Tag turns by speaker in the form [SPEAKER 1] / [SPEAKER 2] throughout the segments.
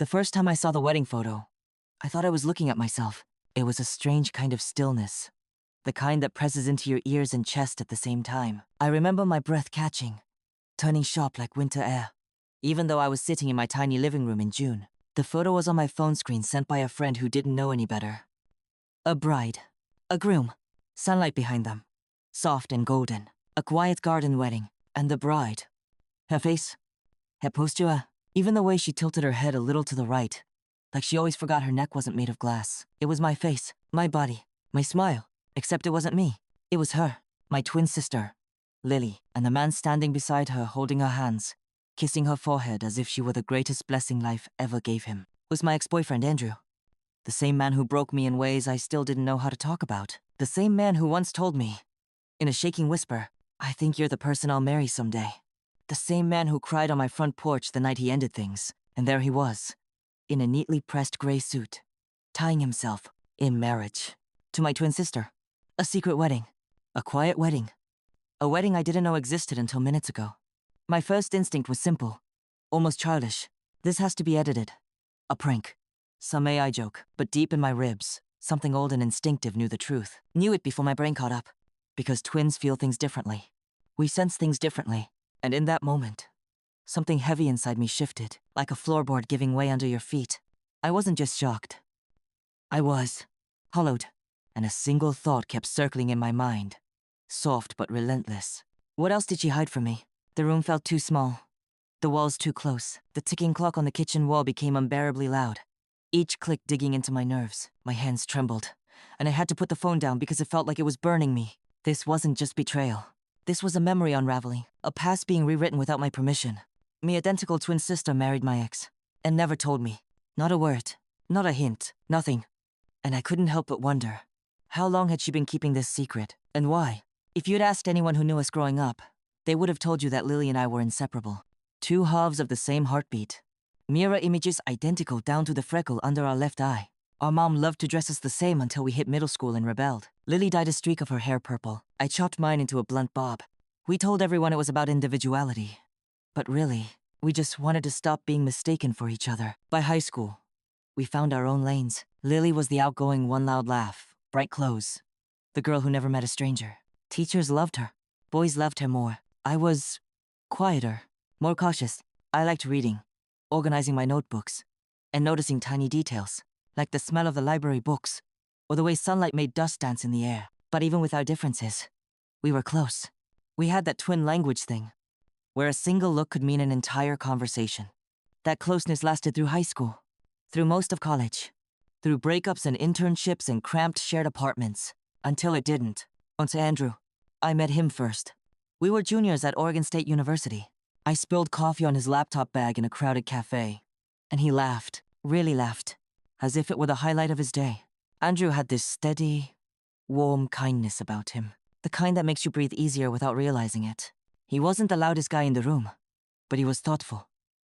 [SPEAKER 1] The first time I saw the wedding photo, I thought I was looking at myself. It was a strange kind of stillness, the kind that presses into your ears and chest at the same time. I remember my breath catching, turning sharp like winter air. Even though I was sitting in my tiny living room in June, the photo was on my phone screen sent by a friend who didn't know any better. A bride, a groom, sunlight behind them, soft and golden, a quiet garden wedding, and the bride. Her face, her posture, even the way she tilted her head a little to the right, like she always forgot her neck wasn't made of glass. It was my face, my body, my smile, except it wasn't me. It was her, my twin sister, Lily, and the man standing beside her holding her hands, kissing her forehead as if she were the greatest blessing life ever gave him, was my ex-boyfriend Andrew. The same man who broke me in ways I still didn't know how to talk about. The same man who once told me, in a shaking whisper, "I think you're the person I'll marry someday." The same man who cried on my front porch the night he ended things, and there he was, in a neatly pressed gray suit, tying himself, in marriage, to my twin sister. A secret wedding. A quiet wedding. A wedding I didn't know existed until minutes ago. My first instinct was simple, almost childish. This has to be edited. A prank. Some AI joke, but deep in my ribs, something old and instinctive knew the truth. Knew it before my brain caught up. Because twins feel things differently. We sense things differently. And in that moment, something heavy inside me shifted, like a floorboard giving way under your feet. I wasn't just shocked. I was hollowed, and a single thought kept circling in my mind. Soft but relentless. What else did she hide from me? The room felt too small. The walls too close. The ticking clock on the kitchen wall became unbearably loud. Each click digging into my nerves. My hands trembled, and I had to put the phone down because it felt like it was burning me. This wasn't just betrayal. This was a memory unraveling, a past being rewritten without my permission. My identical twin sister married my ex, and never told me. Not a word, not a hint, nothing. And I couldn't help but wonder, how long had she been keeping this secret, and why? If you'd asked anyone who knew us growing up, they would have told you that Lily and I were inseparable. Two halves of the same heartbeat. Mirror images identical down to the freckle under our left eye. Our mom loved to dress us the same until we hit middle school and rebelled. Lily dyed a streak of her hair purple. I chopped mine into a blunt bob. We told everyone it was about individuality. But really, we just wanted to stop being mistaken for each other. By high school, we found our own lanes. Lily was the outgoing one loud laugh, bright clothes. The girl who never met a stranger. Teachers loved her. Boys loved her more. I was quieter, more cautious. I liked reading, organizing my notebooks, and noticing tiny details, like the smell of the library books, or the way sunlight made dust dance in the air. But even with our differences, we were close. We had that twin language thing, where a single look could mean an entire conversation. That closeness lasted through high school, through most of college, through breakups and internships and cramped shared apartments, until it didn't. Onto Andrew. I met him first. We were juniors at Oregon State University. I spilled coffee on his laptop bag in a crowded cafe, and he laughed, really laughed, as if it were the highlight of his day. Andrew had this steady, warm kindness about him, the kind that makes you breathe easier without realizing it. He wasn't the loudest guy in the room, but he was thoughtful,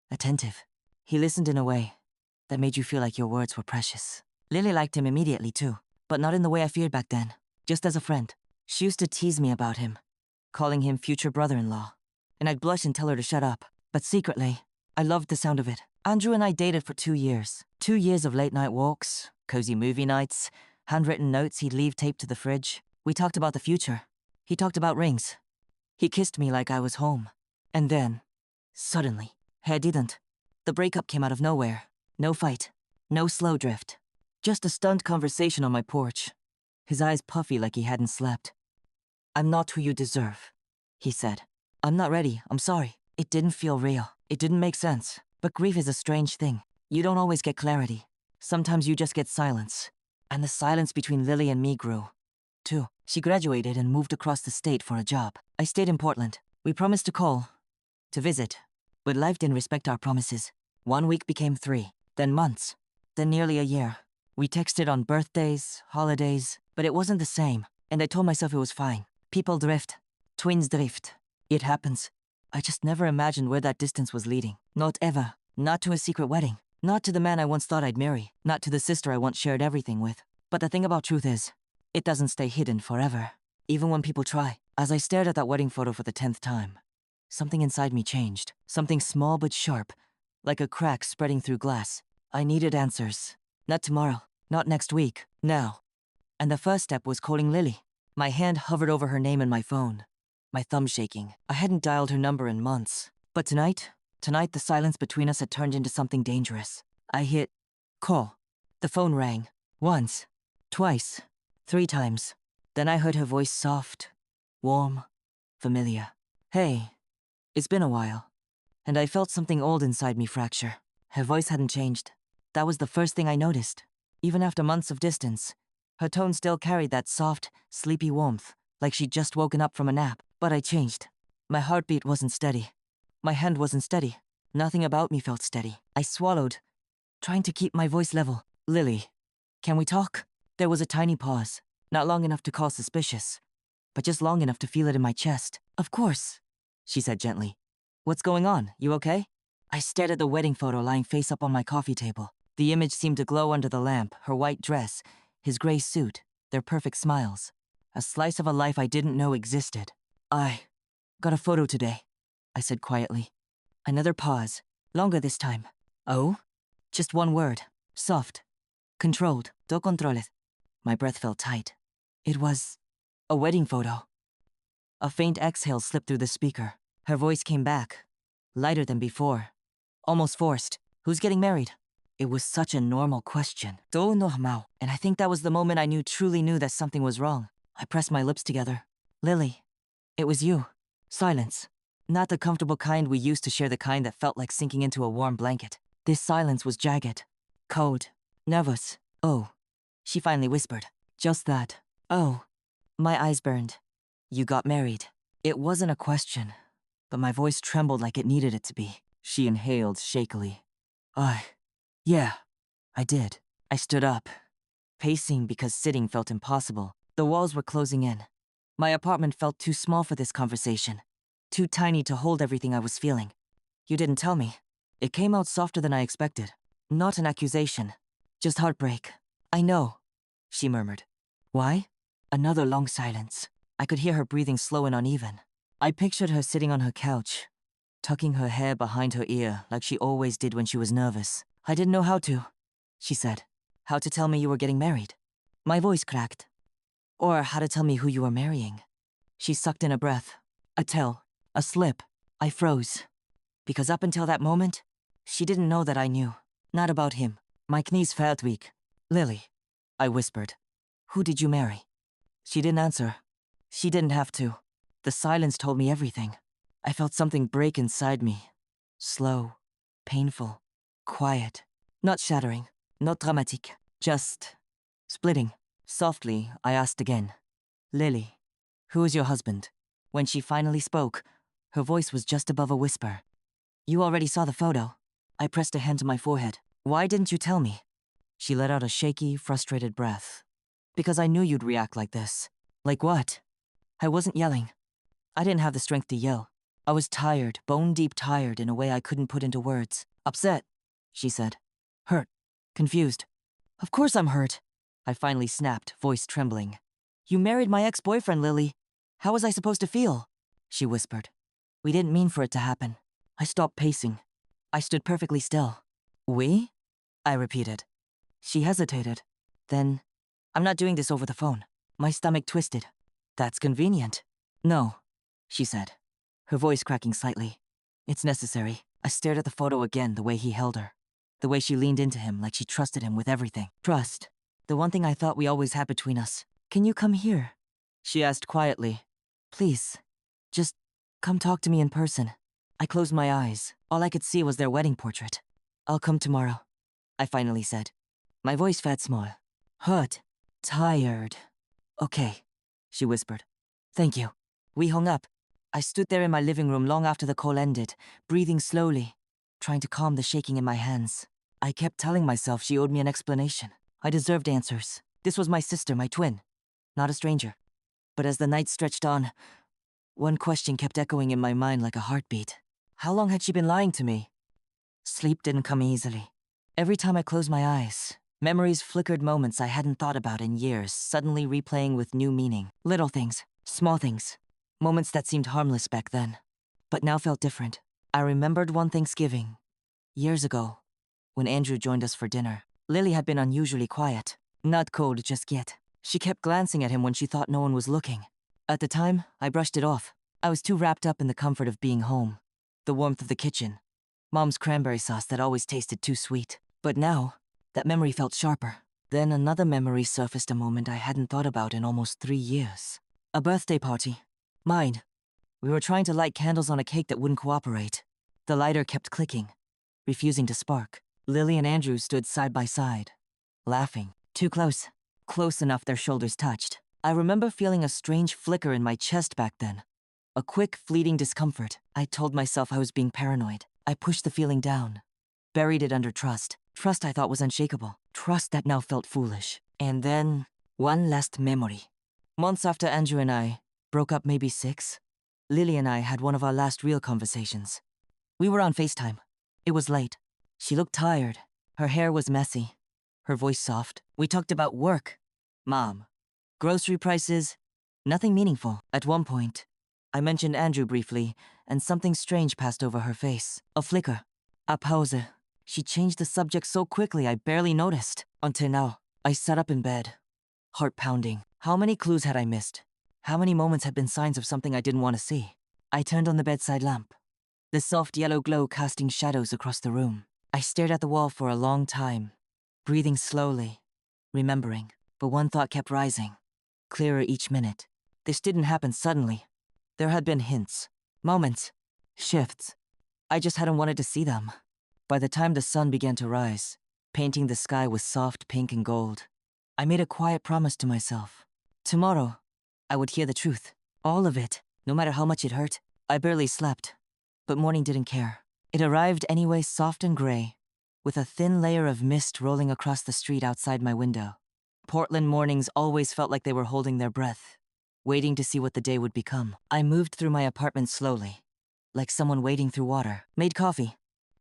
[SPEAKER 1] attentive. He listened in a way that made you feel like your words were precious. Lily liked him immediately too, but not in the way I feared back then, just as a friend. She used to tease me about him, calling him future brother-in-law, and I'd blush and tell her to shut up. But secretly, I loved the sound of it. Andrew and I dated for 2 years. 2 years of late-night walks, cozy movie nights, handwritten notes he'd leave taped to the fridge. We talked about the future. He talked about rings. He kissed me like I was home. And then, suddenly, he didn't. The breakup came out of nowhere. No fight. No slow drift. Just a stunned conversation on my porch. His eyes puffy like he hadn't slept. "I'm not who you deserve," he said. "I'm not ready, I'm sorry." It didn't feel real. It didn't make sense. But grief is a strange thing. You don't always get clarity. Sometimes you just get silence. And the silence between Lily and me grew, too. She graduated and moved across the state for a job. I stayed in Portland. We promised to call, to visit. But life didn't respect our promises. 1 week became 3, then months, then nearly a year. We texted on birthdays, holidays, but it wasn't the same. And I told myself it was fine. People drift. Twins drift. It happens. I just never imagined where that distance was leading. Not ever. Not to a secret wedding. Not to the man I once thought I'd marry. Not to the sister I once shared everything with. But the thing about truth is, it doesn't stay hidden forever. Even when people try. As I stared at that wedding photo for the 10th time, something inside me changed. Something small but sharp, like a crack spreading through glass. I needed answers. Not tomorrow, not next week, now. And the first step was calling Lily. My hand hovered over her name in my phone, my thumb shaking. I hadn't dialed her number in months. But tonight, the silence between us had turned into something dangerous. I hit call. The phone rang. Once, twice, 3 times. Then I heard her voice soft, warm, familiar. Hey, it's been a while. And I felt something old inside me fracture. Her voice hadn't changed. That was the first thing I noticed. Even after months of distance, her tone still carried that soft, sleepy warmth, like she'd just woken up from a nap. But I changed. My heartbeat wasn't steady. My hand wasn't steady. Nothing about me felt steady. I swallowed, trying to keep my voice level. Lily, can we talk? There was a tiny pause, not long enough to call suspicious, but just long enough to feel it in my chest. Of course, she said gently. What's going on? You okay? I stared at the wedding photo lying face up on my coffee table. The image seemed to glow under the lamp, her white dress, his gray suit, their perfect smiles. A slice of a life I didn't know existed. I got a photo today, I said quietly. Another pause, longer this time. Oh? Just one word. Soft. Controlled. Do controles. My breath felt tight. It was a wedding photo. A faint exhale slipped through the speaker. Her voice came back, lighter than before. Almost forced. Who's getting married? It was such a normal question. Do normal. And I think that was the moment I truly knew that something was wrong. I pressed my lips together. Lily. It was you. Silence. Not the comfortable kind we used to share, the kind that felt like sinking into a warm blanket. This silence was jagged, cold, nervous. Oh, she finally whispered. Just that. Oh. My eyes burned. You got married. It wasn't a question, but my voice trembled like it needed it to be. She inhaled shakily. Yeah, I did. I stood up, pacing because sitting felt impossible. The walls were closing in. My apartment felt too small for this conversation, too tiny to hold everything I was feeling. You didn't tell me. It came out softer than I expected. Not an accusation, just heartbreak. I know, she murmured. Why? Another long silence. I could hear her breathing slow and uneven. I pictured her sitting on her couch, tucking her hair behind her ear like she always did when she was nervous. I didn't know how to, she said. How to tell me you were getting married. My voice cracked. Or how to tell me who you were marrying. She sucked in a breath. A tell. A slip. I froze. Because up until that moment, she didn't know that I knew. Not about him. My knees felt weak. Lily, I whispered. Who did you marry? She didn't answer. She didn't have to. The silence told me everything. I felt something break inside me. Slow, painful, quiet. Not shattering, not dramatic. Just splitting. Softly, I asked again. Lily, who is your husband? When she finally spoke, her voice was just above a whisper. You already saw the photo. I pressed a hand to my forehead. Why didn't you tell me? She let out a shaky, frustrated breath. Because I knew you'd react like this. Like what? I wasn't yelling. I didn't have the strength to yell. I was tired, bone-deep tired in a way I couldn't put into words. Upset, she said. Hurt. Confused. Of course I'm hurt. I finally snapped, voice trembling. You married my ex-boyfriend, Lily. How was I supposed to feel? She whispered. We didn't mean for it to happen. I stopped pacing. I stood perfectly still. We? I repeated. She hesitated. Then, I'm not doing this over the phone. My stomach twisted. That's convenient. No, she said, her voice cracking slightly. It's necessary. I stared at the photo again, the way he held her. The way she leaned into him like she trusted him with everything. Trust. The one thing I thought we always had between us. Can you come here? She asked quietly. Please. Just come talk to me in person. I closed my eyes. All I could see was their wedding portrait. I'll come tomorrow, I finally said. My voice felt small. Hurt. Tired. Okay, she whispered. Thank you. We hung up. I stood there in my living room long after the call ended, breathing slowly, trying to calm the shaking in my hands. I kept telling myself she owed me an explanation. I deserved answers. This was my sister, my twin. Not a stranger. But as the night stretched on, one question kept echoing in my mind like a heartbeat. How long had she been lying to me? Sleep didn't come easily. Every time I closed my eyes, memories flickered, moments I hadn't thought about in years, suddenly replaying with new meaning. Little things, small things, moments that seemed harmless back then, but now felt different. I remembered one Thanksgiving, years ago, when Andrew joined us for dinner. Lily had been unusually quiet. Not cold just yet. She kept glancing at him when she thought no one was looking. At the time, I brushed it off. I was too wrapped up in the comfort of being home. The warmth of the kitchen. Mom's cranberry sauce that always tasted too sweet. But now, that memory felt sharper. Then another memory surfaced, a moment I hadn't thought about in almost 3 years. A birthday party. Mine. We were trying to light candles on a cake that wouldn't cooperate. The lighter kept clicking, refusing to spark. Lily and Andrew stood side by side, laughing. Too close. Close enough their shoulders touched. I remember feeling a strange flicker in my chest back then. A quick, fleeting discomfort. I told myself I was being paranoid. I pushed the feeling down, buried it under trust. Trust I thought was unshakable. Trust that now felt foolish. And then, one last memory. Months after Andrew and I broke up, maybe 6, Lily and I had one of our last real conversations. We were on FaceTime. It was late. She looked tired. Her hair was messy. Her voice soft. We talked about work, Mom, grocery prices, nothing meaningful. At one point, I mentioned Andrew briefly, and something strange passed over her face. A flicker. A pause. She changed the subject so quickly I barely noticed. Until now, I sat up in bed, heart pounding. How many clues had I missed? How many moments had been signs of something I didn't want to see? I turned on the bedside lamp, the soft yellow glow casting shadows across the room. I stared at the wall for a long time, breathing slowly, remembering. But one thought kept rising, clearer each minute. This didn't happen suddenly. There had been hints, moments, shifts. I just hadn't wanted to see them. By the time the sun began to rise, painting the sky with soft pink and gold, I made a quiet promise to myself. Tomorrow, I would hear the truth. All of it, no matter how much it hurt. I barely slept, but morning didn't care. It arrived anyway, soft and gray, with a thin layer of mist rolling across the street outside my window. Portland mornings always felt like they were holding their breath, waiting to see what the day would become. I moved through my apartment slowly, like someone wading through water. Made coffee.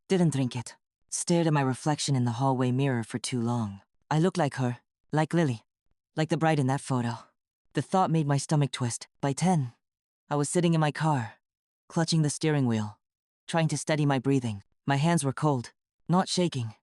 [SPEAKER 1] Didn't drink it. Stared at my reflection in the hallway mirror for too long. I looked like her, like Lily, like the bride in that photo. The thought made my stomach twist. By 10, I was sitting in my car, clutching the steering wheel, trying to steady my breathing. My hands were cold, not shaking,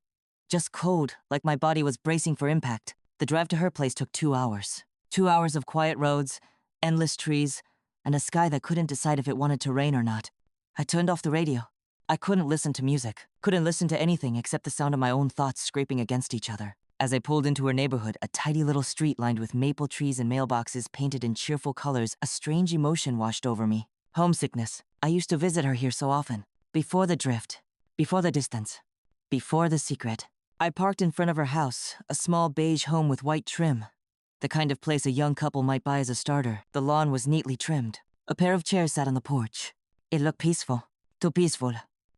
[SPEAKER 1] just cold, like my body was bracing for impact. The drive to her place took 2 hours. 2 hours of quiet roads, endless trees, and a sky that couldn't decide if it wanted to rain or not. I turned off the radio. I couldn't listen to music, couldn't listen to anything except the sound of my own thoughts scraping against each other. As I pulled into her neighborhood, a tidy little street lined with maple trees and mailboxes painted in cheerful colors, a strange emotion washed over me. Homesickness. I used to visit her here so often. Before the drift, before the distance, before the secret. I parked in front of her house, a small beige home with white trim. The kind of place a young couple might buy as a starter. The lawn was neatly trimmed. A pair of chairs sat on the porch. It looked peaceful. Too peaceful.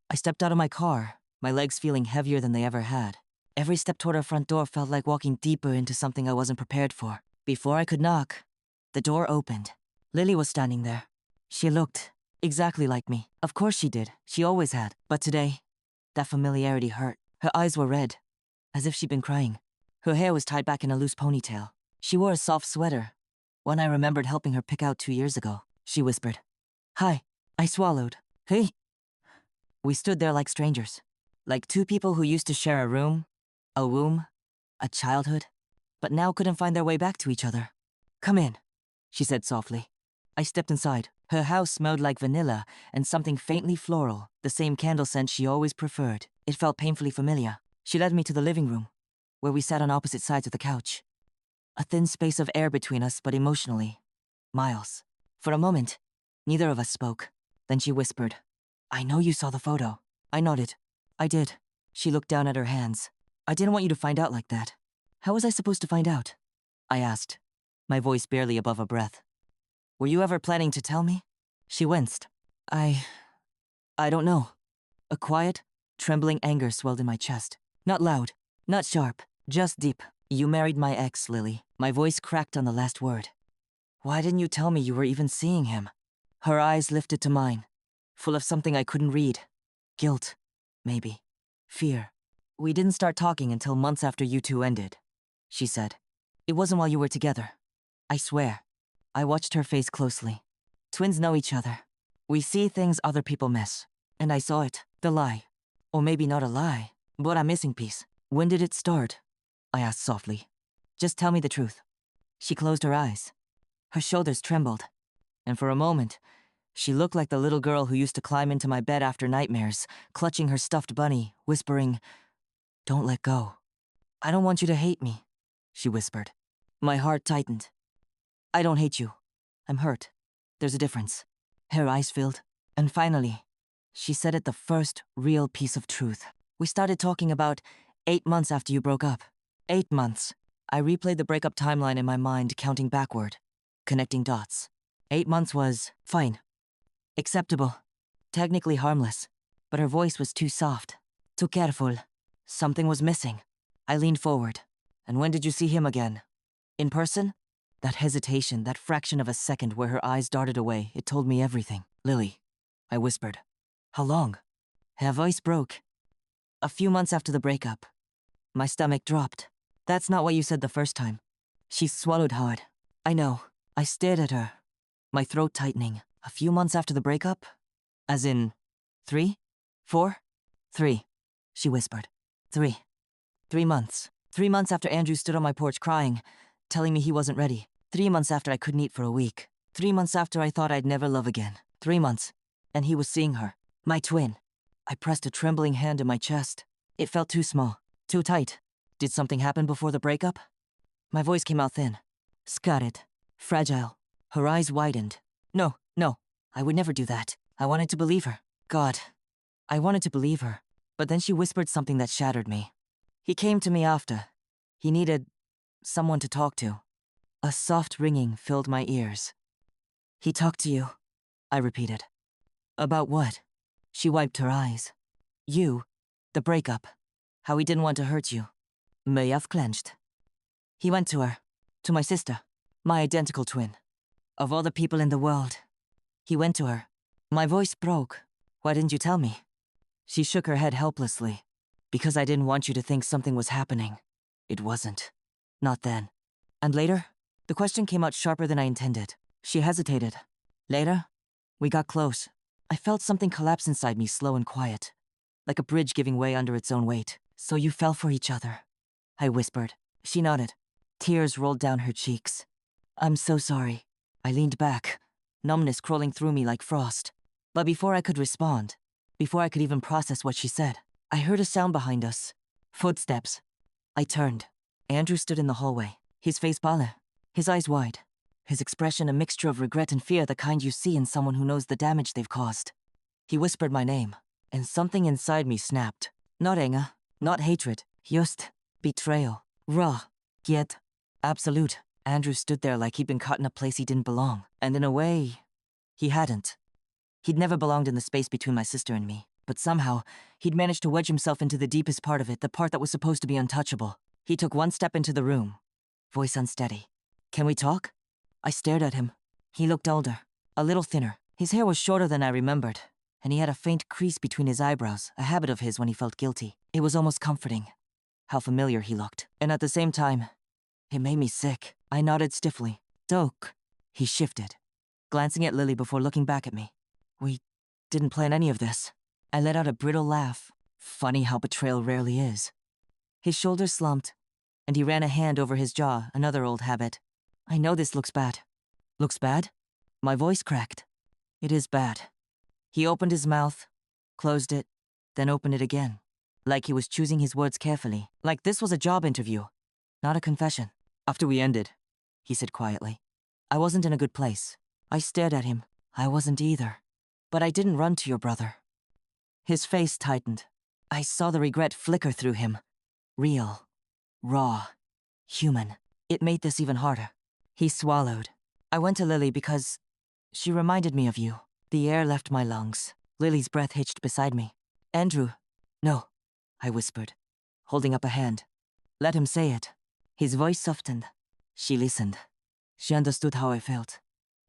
[SPEAKER 1] I stepped out of my car, my legs feeling heavier than they ever had. Every step toward our front door felt like walking deeper into something I wasn't prepared for. Before I could knock, the door opened. Lily was standing there. She looked exactly like me. Of course she did. She always had. But today, that familiarity hurt. Her eyes were red, as if she'd been crying. Her hair was tied back in a loose ponytail. She wore a soft sweater, one I remembered helping her pick out 2 years ago. She whispered, "Hi." I swallowed. "Hey." We stood there like strangers, like two people who used to share a room, a womb, a childhood, but now couldn't find their way back to each other. "Come in," she said softly. I stepped inside. Her house smelled like vanilla and something faintly floral, the same candle scent she always preferred. It felt painfully familiar. She led me to the living room, where we sat on opposite sides of the couch. A thin space of air between us, but emotionally, miles. For a moment, neither of us spoke. Then she whispered, "I know you saw the photo." I nodded. "I did." She looked down at her hands. "I didn't want you to find out like that." "How was I supposed to find out?" I asked, my voice barely above a breath. "Were you ever planning to tell me?" She winced. I don't know." A quiet, trembling anger swelled in my chest. Not loud, not sharp, just deep. "You married my ex, Lily." My voice cracked on the last word. "Why didn't you tell me you were even seeing him?" Her eyes lifted to mine, full of something I couldn't read. Guilt, maybe. Fear. "We didn't start talking until months after you two ended," she said. "It wasn't while you were together. I swear." I watched her face closely. Twins know each other. We see things other people miss. And I saw it. The lie. Or maybe not a lie. But a missing piece. When did it start? I asked softly. Just tell me the truth. She closed her eyes. Her shoulders trembled. And for a moment, she looked like the little girl who used to climb into my bed after nightmares, clutching her stuffed bunny, whispering, "Don't let go. I don't want you to hate me," she whispered. My heart tightened. "I don't hate you. I'm hurt. There's a difference." Her eyes filled. And finally, she said it, the first real piece of truth. "We started talking about 8 months after you broke up." 8 months. I replayed the breakup timeline in my mind, counting backward, connecting dots. 8 months was fine. Acceptable. Technically harmless. But her voice was too soft. Too careful. Something was missing. I leaned forward. "And when did you see him again? In person?" That hesitation, that fraction of a second where her eyes darted away, it told me everything. "Lily," I whispered. "How long?" Her voice broke. "A few months after the breakup." My stomach dropped. "That's not what you said the first time." She swallowed hard. "I know." I stared at her, my throat tightening. "A few months after the breakup? As in 3? 4? 3, she whispered. 3. 3 months. 3 months after Andrew stood on my porch crying, telling me he wasn't ready. 3 months after I couldn't eat for a week. 3 months after I thought I'd never love again. 3 months. And he was seeing her. My twin. I pressed a trembling hand in my chest. It felt too small. Too tight. Did something happen before the breakup? My voice came out thin. Scarred. Fragile. Her eyes widened. No. I would never do that. I wanted to believe her. God. I wanted to believe her. But then she whispered something that shattered me. He came to me after. He needed someone to talk to. A soft ringing filled my ears. "He talked to you," I repeated. "About what?" She wiped her eyes. "You. The breakup. How he didn't want to hurt you." Mayav clenched. "He went to her. To my sister. My identical twin. Of all the people in the world. He went to her." My voice broke. "Why didn't you tell me?" She shook her head helplessly. "Because I didn't want you to think something was happening. It wasn't. Not then." "And later?" The question came out sharper than I intended. She hesitated. "Later? We got close. I felt something collapse inside me, slow and quiet. Like a bridge giving way under its own weight. So you fell for each other," I whispered. She nodded. Tears rolled down her cheeks. "I'm so sorry." I leaned back, numbness crawling through me like frost. But before I could respond, before I could even process what she said, I heard a sound behind us. Footsteps. I turned. Andrew stood in the hallway, his face pale, his eyes wide, his expression a mixture of regret and fear, the kind you see in someone who knows the damage they've caused. He whispered my name, and something inside me snapped. Not anger, not hatred, just betrayal. Raw, yet absolute. Andrew stood there like he'd been caught in a place he didn't belong. And in a way, he hadn't. He'd never belonged in the space between my sister and me. But somehow, he'd managed to wedge himself into the deepest part of it, the part that was supposed to be untouchable. He took one step into the room, voice unsteady. "Can we talk?" I stared at him. He looked older, a little thinner. His hair was shorter than I remembered, and he had a faint crease between his eyebrows, a habit of his when he felt guilty. It was almost comforting, how familiar he looked. And at the same time, it made me sick. I nodded stiffly. "Doke." He shifted, glancing at Lily before looking back at me. "We didn't plan any of this." I let out a brittle laugh. Funny how betrayal rarely is. His shoulders slumped, and he ran a hand over his jaw, another old habit. "I know this looks bad." "Looks bad?" My voice cracked. "It is bad." He opened his mouth, closed it, then opened it again. Like he was choosing his words carefully. Like this was a job interview, not a confession. "After we ended," he said quietly, "I wasn't in a good place." I stared at him. I wasn't either. "But I didn't run to your brother." His face tightened. I saw the regret flicker through him. Real. Raw. Human. It made this even harder. He swallowed. "I went to Lily because she reminded me of you." The air left my lungs. Lily's breath hitched beside me. "Andrew." "No," I whispered, holding up a hand. "Let him say it." His voice softened. She listened. She understood how I felt.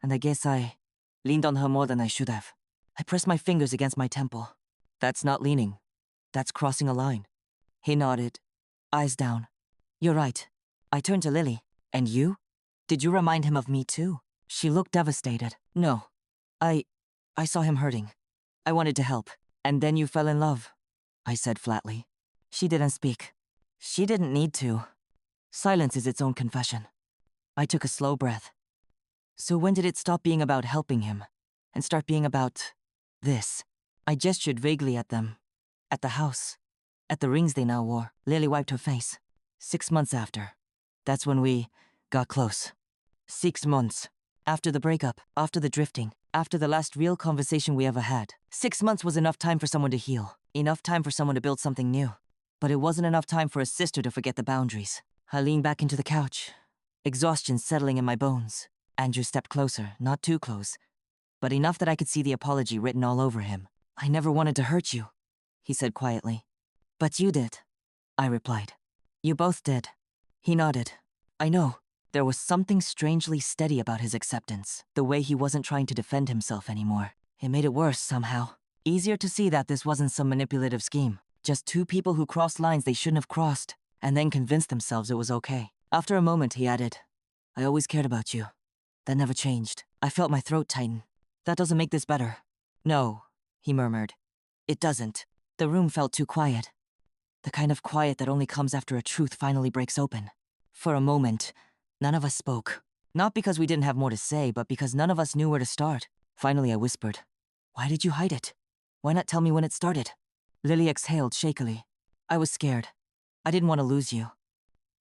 [SPEAKER 1] And I guess I leaned on her more than I should have. I pressed my fingers against my temple. "That's not leaning. That's crossing a line." He nodded, eyes down. "You're right." I turned to Lily. "And you? Did you remind him of me too?" She looked devastated. "No. I saw him hurting. I wanted to help. And then you fell in love," I said flatly. She didn't speak. She didn't need to. Silence is its own confession. I took a slow breath. So when did it stop being about helping him and start being about this? I gestured vaguely at them. At the house. At the rings they now wore. Lily wiped her face. 6 months after. That's when we got close. 6 months. After the breakup, after the drifting, after the last real conversation we ever had. 6 months was enough time for someone to heal. Enough time for someone to build something new. But it wasn't enough time for a sister to forget the boundaries. I leaned back into the couch. Exhaustion settling in my bones. Andrew stepped closer, not too close, but enough that I could see the apology written all over him. I never wanted to hurt you, he said quietly. But you did, I replied. You both did. He nodded. I know. There was something strangely steady about his acceptance, the way he wasn't trying to defend himself anymore. It made it worse somehow. Easier to see that this wasn't some manipulative scheme. Just two people who crossed lines they shouldn't have crossed, and then convinced themselves it was okay. After a moment, he added, I always cared about you. That never changed. I felt my throat tighten. That doesn't make this better. No, he murmured. It doesn't. The room felt too quiet. The kind of quiet that only comes after a truth finally breaks open. For a moment, none of us spoke. Not because we didn't have more to say, but because none of us knew where to start. Finally, I whispered, Why did you hide it? Why not tell me when it started? Lily exhaled shakily. I was scared. I didn't want to lose you.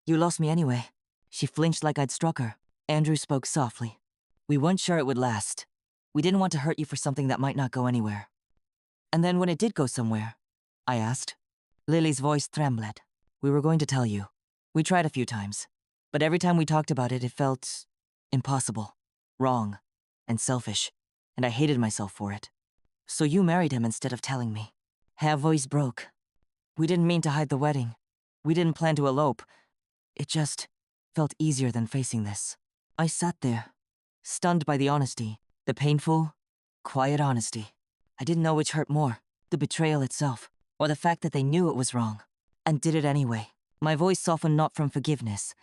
[SPEAKER 1] You lost me anyway. She flinched like I'd struck her. Andrew spoke softly. We weren't sure it would last. We didn't want to hurt you for something that might not go anywhere. And then when it did go somewhere, I asked. Lily's voice trembled. We were going to tell you. We tried a few times. But every time we talked about it, it felt impossible, wrong, and selfish. And I hated myself for it. So you married him instead of telling me. Her voice broke. We didn't mean to hide the wedding. We didn't plan to elope. It just felt easier than facing this. I sat there, stunned by the honesty, the painful, quiet honesty. I didn't know which hurt more, the betrayal itself, or the fact that they knew it was wrong, and did it anyway. My voice softened not from forgiveness,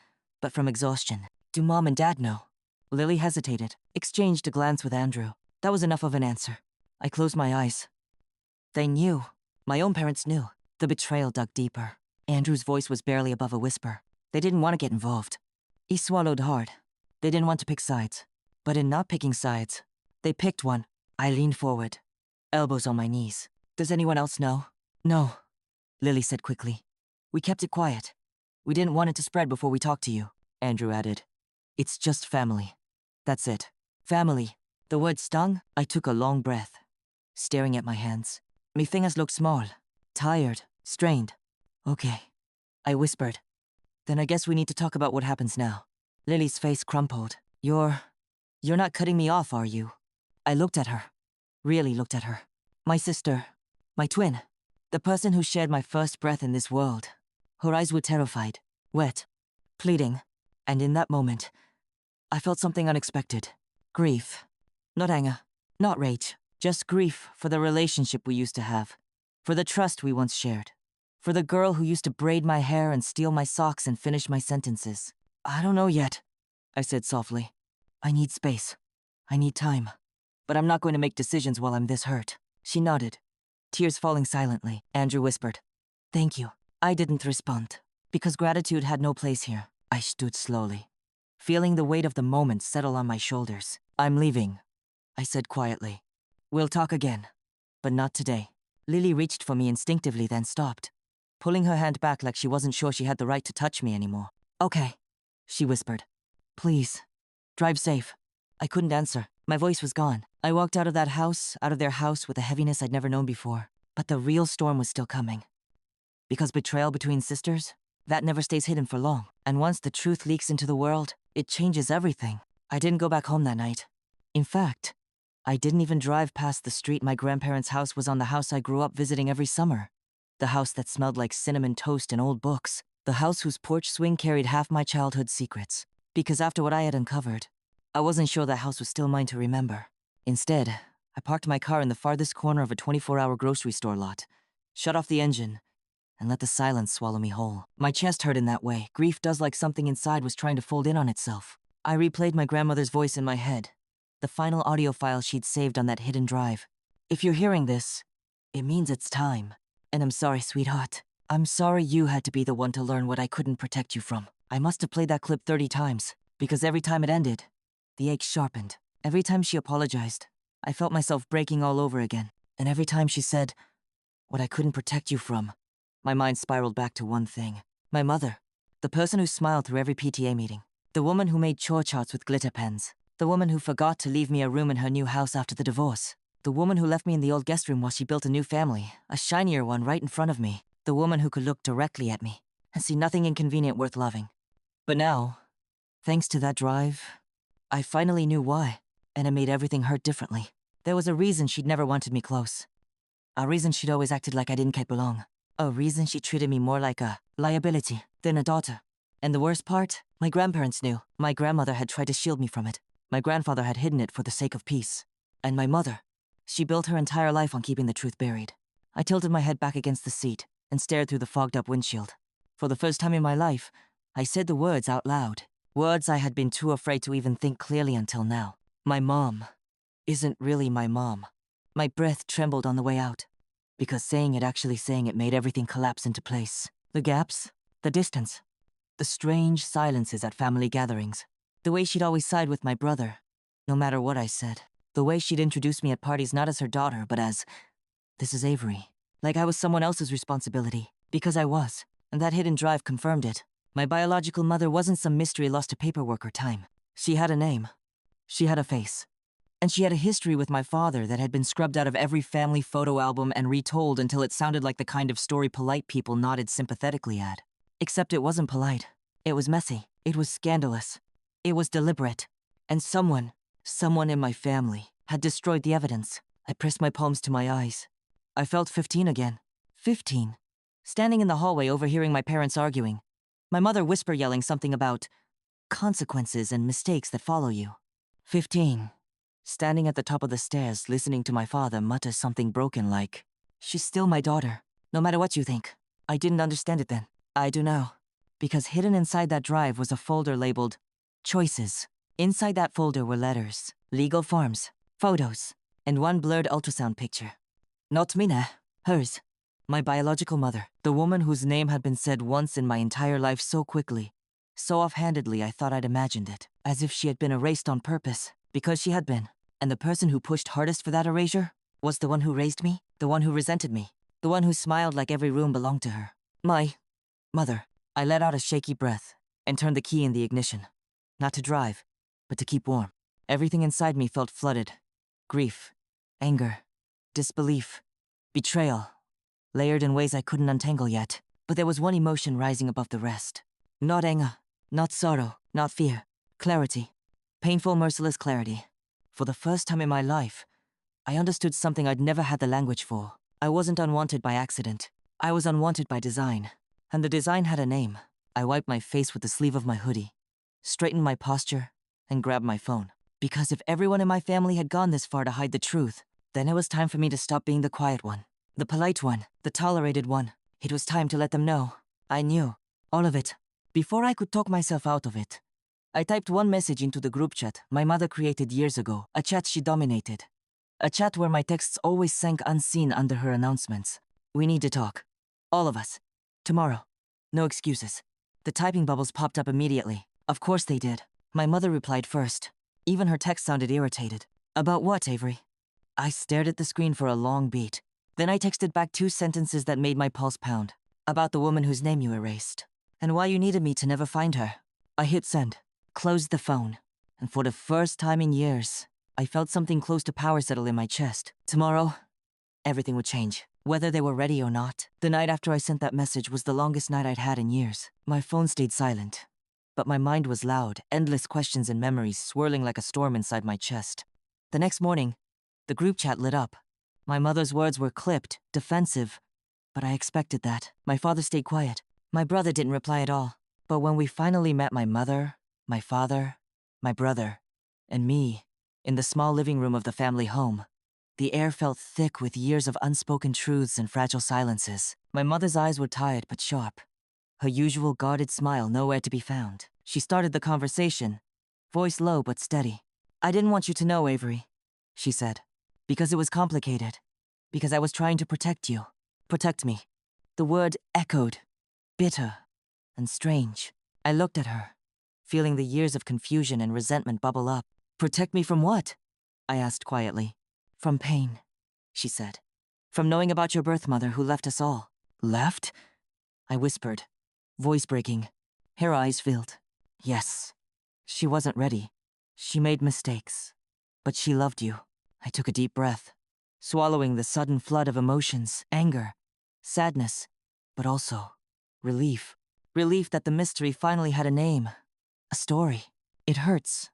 [SPEAKER 1] but from exhaustion. Do Mom and Dad know? Lily hesitated, exchanged a glance with Andrew. That was enough of an answer. I closed my eyes. They knew. My own parents knew. The betrayal dug deeper. Andrew's voice was barely above a whisper. They didn't want to get involved. He swallowed hard. They didn't want to pick sides. But in not picking sides, they picked one. I leaned forward, elbows on my knees. Does anyone else know? No, Lily said quickly. We kept it quiet. We didn't want it to spread before we talked to you, Andrew added. It's just family. That's it. Family. The word stung. I took a long breath, staring at my hands. My fingers looked small, tired, strained. Okay, I whispered. Then I guess we need to talk about what happens now. Lily's face crumpled. You're not cutting me off, are you? I looked at her. Really looked at her. My sister. My twin. The person who shared my first breath in this world. Her eyes were terrified, wet, pleading. And in that moment, I felt something unexpected. Grief. Not anger. Not rage. Just grief for the relationship we used to have. For the trust we once shared. For the girl who used to braid my hair and steal my socks and finish my sentences. I don't know yet, I said softly. I need space. I need time. But I'm not going to make decisions while I'm this hurt. She nodded, tears falling silently. Andrew whispered, Thank you. I didn't respond, because gratitude had no place here. I stood slowly, feeling the weight of the moment settle on my shoulders. I'm leaving, I said quietly. We'll talk again, but not today. Lily reached for me instinctively, then stopped, pulling her hand back like she wasn't sure she had the right to touch me anymore. Okay, she whispered. Please, drive safe. I couldn't answer. My voice was gone. I walked out of that house, out of their house, with a heaviness I'd never known before. But the real storm was still coming. Because betrayal between sisters, that never stays hidden for long. And once the truth leaks into the world, it changes everything. I didn't go back home that night. In fact, I didn't even drive past the street my grandparents' house was on, the house I grew up visiting every summer. The house that smelled like cinnamon toast and old books. The house whose porch swing carried half my childhood secrets. Because after what I had uncovered, I wasn't sure that house was still mine to remember. Instead, I parked my car in the farthest corner of a 24-hour grocery store lot, shut off the engine, and let the silence swallow me whole. My chest hurt in that way. Grief does, like something inside was trying to fold in on itself. I replayed my grandmother's voice in my head, the final audio file she'd saved on that hidden drive. If you're hearing this, it means it's time. And I'm sorry, sweetheart. I'm sorry you had to be the one to learn what I couldn't protect you from. I must have played that clip 30 times, because every time it ended, the ache sharpened. Every time she apologized, I felt myself breaking all over again. And every time she said, what I couldn't protect you from, my mind spiraled back to one thing. My mother. The person who smiled through every PTA meeting. The woman who made chore charts with glitter pens. The woman who forgot to leave me a room in her new house after the divorce. The woman who left me in the old guest room while she built a new family, a shinier one right in front of me. The woman who could look directly at me and see nothing inconvenient worth loving. But now, thanks to that drive, I finally knew why, and it made everything hurt differently. There was a reason she'd never wanted me close. A reason she'd always acted like I didn't quite belong. A reason she treated me more like a liability than a daughter. And the worst part? My grandparents knew. My grandmother had tried to shield me from it. My grandfather had hidden it for the sake of peace. And my mother, she built her entire life on keeping the truth buried. I tilted my head back against the seat and stared through the fogged-up windshield. For the first time in my life, I said the words out loud. Words I had been too afraid to even think clearly until now. My mom isn't really my mom. My breath trembled on the way out, because actually saying it made everything collapse into place. The gaps, the distance, the strange silences at family gatherings. The way she'd always side with my brother, no matter what I said. The way she'd introduce me at parties not as her daughter, but as, this is Avery. Like I was someone else's responsibility. Because I was, and that hidden drive confirmed it. My biological mother wasn't some mystery lost to paperwork or time. She had a name. She had a face. And she had a history with my father that had been scrubbed out of every family photo album and retold until it sounded like the kind of story polite people nodded sympathetically at. Except it wasn't polite. It was messy. It was scandalous. It was deliberate. And someone in my family had destroyed the evidence. I pressed my palms to my eyes. I felt 15 again. 15. Standing in the hallway overhearing my parents arguing. My mother whisper yelling something about consequences and mistakes that follow you. 15. Standing at the top of the stairs listening to my father mutter something broken like, she's still my daughter, no matter what you think. I didn't understand it then. I do now. Because hidden inside that drive was a folder labeled Choices. Inside that folder were letters, legal forms, photos, and one blurred ultrasound picture. Not Mina, hers. My biological mother, the woman whose name had been said once in my entire life so quickly, so offhandedly I thought I'd imagined it, as if she had been erased on purpose, because she had been. And the person who pushed hardest for that erasure was the one who raised me, the one who resented me, the one who smiled like every room belonged to her. My mother. I let out a shaky breath and turned the key in the ignition. Not to drive, but to keep warm. Everything inside me felt flooded. Grief, anger, disbelief, betrayal, layered in ways I couldn't untangle yet. But there was one emotion rising above the rest. Not anger, not sorrow, not fear. Clarity. Painful, merciless clarity. For the first time in my life, I understood something I'd never had the language for. I wasn't unwanted by accident. I was unwanted by design. And the design had a name. I wiped my face with the sleeve of my hoodie, straightened my posture, and grabbed my phone. Because if everyone in my family had gone this far to hide the truth, then it was time for me to stop being the quiet one, the polite one, the tolerated one. It was time to let them know. I knew. All of it. Before I could talk myself out of it, I typed one message into the group chat my mother created years ago, a chat she dominated. A chat where my texts always sank unseen under her announcements. We need to talk. All of us. Tomorrow. No excuses. The typing bubbles popped up immediately. Of course they did. My mother replied first. Even her text sounded irritated. About what, Avery? I stared at the screen for a long beat. Then I texted back 2 sentences that made my pulse pound. About the woman whose name you erased. And why you needed me to never find her. I hit send. Closed the phone. And for the first time in years, I felt something close to power settle in my chest. Tomorrow, everything would change. Whether they were ready or not. The night after I sent that message was the longest night I'd had in years. My phone stayed silent. But my mind was loud, endless questions and memories swirling like a storm inside my chest. The next morning, the group chat lit up. My mother's words were clipped, defensive. But I expected that. My father stayed quiet. My brother didn't reply at all. But when we finally met my mother, my father, my brother, and me, in the small living room of the family home, the air felt thick with years of unspoken truths and fragile silences. My mother's eyes were tired but sharp. Her usual guarded smile nowhere to be found. She started the conversation, voice low but steady. I didn't want you to know, Avery, she said. Because it was complicated. Because I was trying to protect you. Protect me. The word echoed, bitter and strange. I looked at her, feeling the years of confusion and resentment bubble up. Protect me from what? I asked quietly. From pain, she said. From knowing about your birth mother who left us all. Left? I whispered, voice breaking. Her eyes filled. Yes. She wasn't ready. She made mistakes. But she loved you. I took a deep breath, swallowing the sudden flood of emotions, anger, sadness, but also relief. Relief that the mystery finally had a name. A story. It hurts,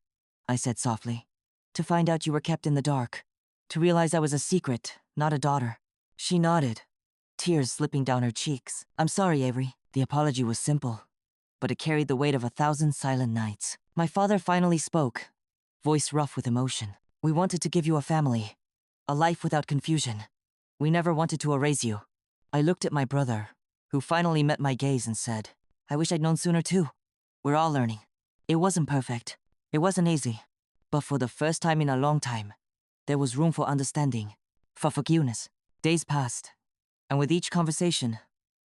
[SPEAKER 1] I said softly, to find out you were kept in the dark. To realize I was a secret, not a daughter. She nodded, tears slipping down her cheeks. I'm sorry, Avery. The apology was simple, but it carried the weight of 1,000 silent nights. My father finally spoke, voice rough with emotion. We wanted to give you a family, a life without confusion. We never wanted to erase you. I looked at my brother, who finally met my gaze and said, I wish I'd known sooner too. We're all learning. It wasn't perfect. It wasn't easy. But for the first time in a long time, there was room for understanding, for forgiveness. Days passed, and with each conversation,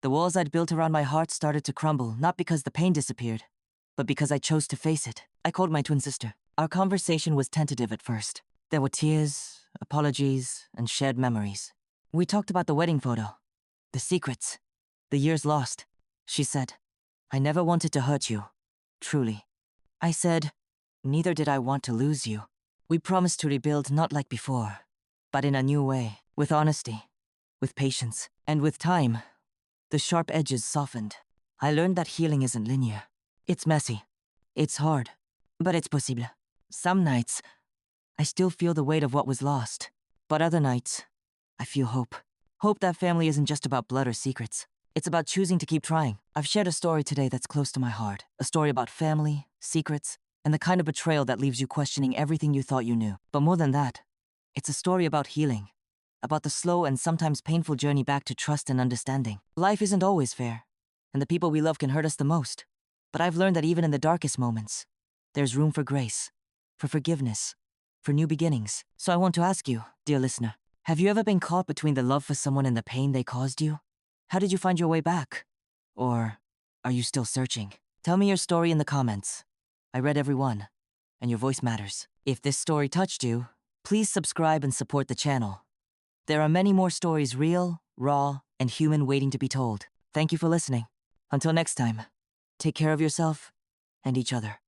[SPEAKER 1] the walls I'd built around my heart started to crumble, not because the pain disappeared, but because I chose to face it. I called my twin sister. Our conversation was tentative at first. There were tears, apologies, and shared memories. We talked about the wedding photo, the secrets, the years lost. She said, I never wanted to hurt you, truly. I said, neither did I want to lose you. We promised to rebuild not like before, but in a new way, with honesty, with patience, and with time. The sharp edges softened. I learned that healing isn't linear. It's messy. It's hard, but it's possible. Some nights, I still feel the weight of what was lost. But other nights, I feel hope. Hope that family isn't just about blood or secrets. It's about choosing to keep trying. I've shared a story today that's close to my heart. A story about family, secrets, and the kind of betrayal that leaves you questioning everything you thought you knew. But more than that, it's a story about healing. About the slow and sometimes painful journey back to trust and understanding. Life isn't always fair, and the people we love can hurt us the most. But I've learned that even in the darkest moments, there's room for grace, for forgiveness, for new beginnings. So I want to ask you, dear listener, have you ever been caught between the love for someone and the pain they caused you? How did you find your way back? Or are you still searching? Tell me your story in the comments. I read every one, and your voice matters. If this story touched you, please subscribe and support the channel. There are many more stories, real, raw, and human, waiting to be told. Thank you for listening. Until next time, take care of yourself and each other.